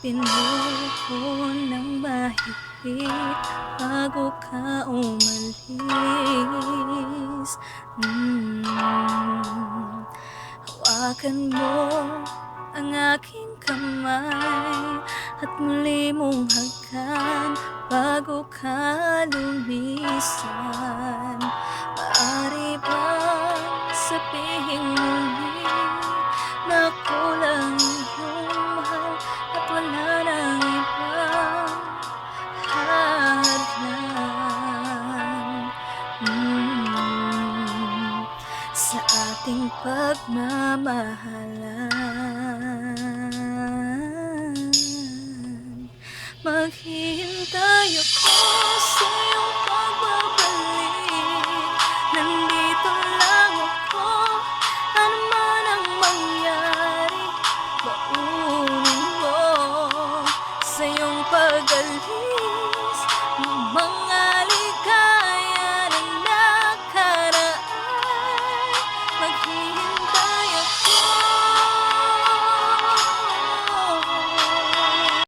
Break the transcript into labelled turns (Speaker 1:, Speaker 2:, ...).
Speaker 1: Tinuko ng mahigpit bago ka umalis. Hawakan mo ang aking kamay at muli mong hagkan bago ka lumisan. Maaari bang sabihin muli na ako lang iyong mahal at wala nang ibang hadlang sa ating pagmamahalan? Maghihintay ako sa iyong pagbabalik. Nandito lang ako, ano man ang mangyari. Baunin mo sa iyong pag-alis ng mga